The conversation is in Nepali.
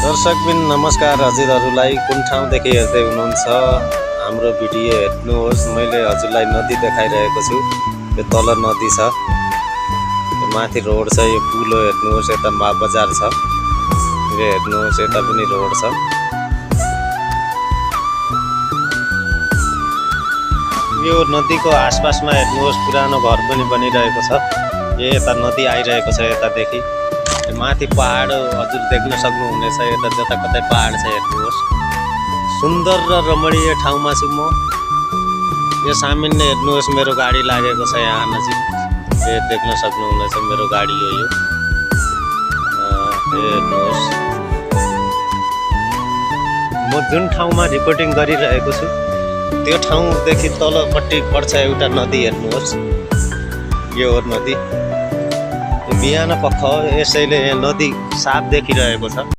दर्शकबिन नमस्कार। हजुरहरूलाई कुन ठाउँदेखि हेर्दै हुनुहुन्छ हाम्रो भिडियो हेर्नुहोस्। मैले हजुरलाई नदी देखाइरहेको छु। यो तल नदी छ, यो माथि रोड छ, यो पुल हो हेर्नुहोस्। यता बजार छ, यो हेर्नुहोस्, यता पनि रोड छ। यो नदीको आसपासमा हेर्नुहोस् पुरानो घर पनि बनिरहेको छ। यता नदी आइरहेको छ, यतादेखि माथि पहाड हजुर देख्न सक्नुहुनेछ। यता जताकतै पहाड छ हेर्नुहोस्। सुन्दर र रमणीय ठाउँमा छु म। यो सामान्य हेर्नुहोस्, मेरो गाडी लागेको छ यहाँ नजिक। यो देख्न सक्नुहुनेछ, मेरो गाडी हो यो। हेर्नुहोस्, म जुन ठाउँमा रिपोर्टिङ गरिरहेको छु त्यो ठाउँदेखि तलपट्टि पर्छ एउटा नदी हेर्नुहोस्। यो हो नदी। बिहान पख यसैले नदी साफ देखिरहेको छ।